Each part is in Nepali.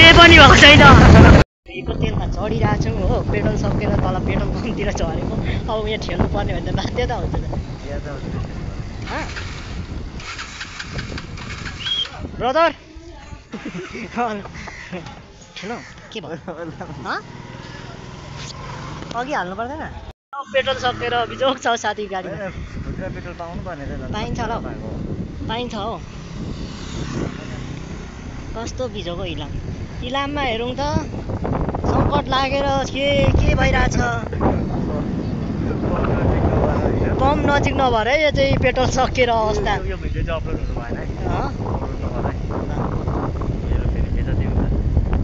केही पनि भएको छैन। फ्रीको तेलमा चढिरहेको छौँ हो, पेट्रोल सकेर तल पेट्रोल पम्पतिर झरेको। अब यहाँ ठेल्नु पर्ने भने त बाध्यता हुन्छ त। ब्रदर ठेलो के भयो? अघि हाल्नु पर्दैन? पेट्रोल सकेर बिजोग छ साथी गाडीमा। पेट्रोल पाउनु पर्ने पाइन्छ होला हौ, पाइन्छ हौ। कस्तो बिजोगो इलाम। इलाममा हेरौँ त सङ्कट लागेर के भइरहेछ। पम्प नजिक नभएर यो चाहिँ पेट्रोल सकिएर अवस्था। यो भिडियो चाहिँ अपलोड हुनु भएन है।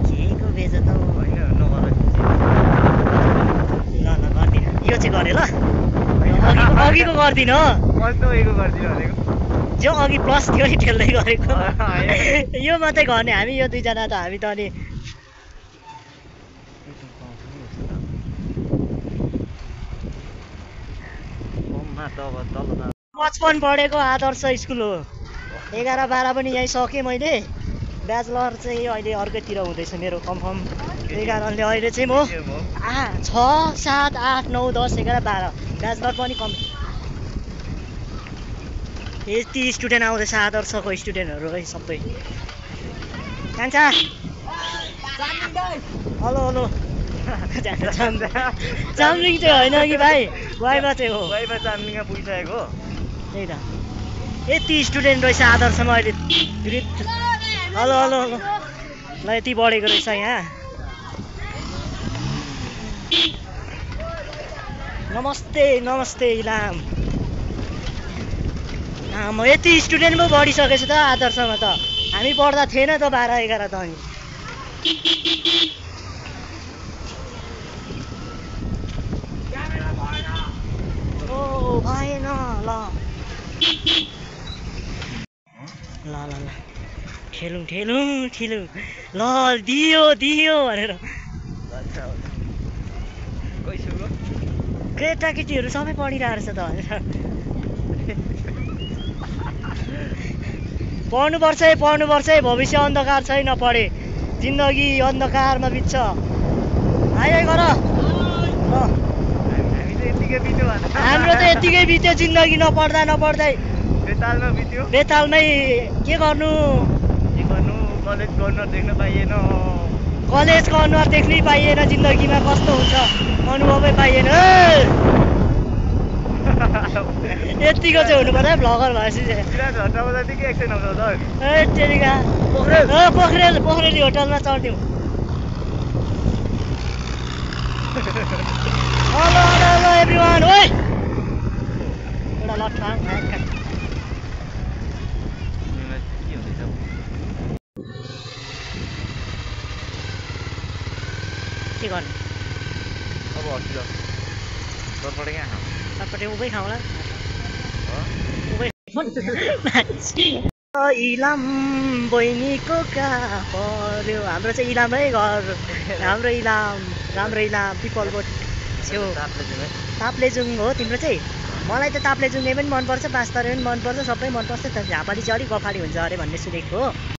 केको बेजो त होइन नगर। ल गर्दिनँ, यो चाहिँ गरेँ ल। अघिको गर्दिनँ जो अघि प्लस थियो नि ठेल्दै गरेको। यो मात्रै गर्ने हामी, यो दुईजना त हामी त अनि बचपन पढेको आदर्श स्कुल हो। 11-12 पनि यहीँ सकेँ मैले। ब्याचलर चाहिँ अहिले अर्कैतिर हुँदैछ मेरो कन्फर्म। त्यही कारणले अहिले चाहिँ म 6, 7, 8, 9, 10, 11, 12 ब्याचलर पनि कम। यति स्टुडेन्ट आउँदैछ आदर्शको स्टुडेन्टहरू है सबै। कान्छा हेलो हेलो। चाम्लिङ चाहिँ होइन कि भाइ, वाइबा चाहिँ हो। चाम्लिङमा पुगिसकेको। त्यही त यति स्टुडेन्ट रहेछ आदर्शमा अहिले। Hello hello hello. ल यति बढेको रहेछ यहाँ। नमस्ते नमस्ते इलाम। म यति स्टुडेन्ट पो बढिसकेछ त आदर्शमा त। हामी पढ्दा थिएन त 12-11 त अनि। ओ भएन ल ल ल ल ठेलौँ ठेलौँ ठेलौँ ल दियो दियो भनेर। केटाकेटीहरू सबै पढिरहेको रहेछ त भनेर। पढ्नुपर्छ है पढ्नुपर्छ है, भविष्य अन्धकार छै नपढे जिन्दगी अन्धकारमा बित्छ। आइ गर हाम्रो त यतिकै बित्यो जिन्दगी नपढ्दा नपढ्दै बेतालमै। के गर्नु कलेजको अनुहार देख्नै पाइएन जिन्दगीमा कस्तो हुन्छ अनुभवै पाइएन। यतिको चाहिँ हुनु पर्यो भ्लगर भएपछि चाहिँ। पोखरेली होटलमा चढ्थ्यौँ। Hello hello hello everyone. ओइ एउटा लट्ठा के गर्ने अब चटपटे उभै खाउँला। इलाम बहिनीको कहाँ पर्यो। हाम्रो चाहिँ इलामै घर। हाम्रो इलाम राम्रो इलाम पिपलको छेउ ताप्लेजुङ हो। तिम्रो चाहिँ? मलाई त ताप्लेजुङै पनि मनपर्छ, पाँचतरे पनि मनपर्छ, सबै मनपर्छ। तर झापाली चाहिँ अलिक गफाडी हुन्छ अरे भन्ने सुनेको हो।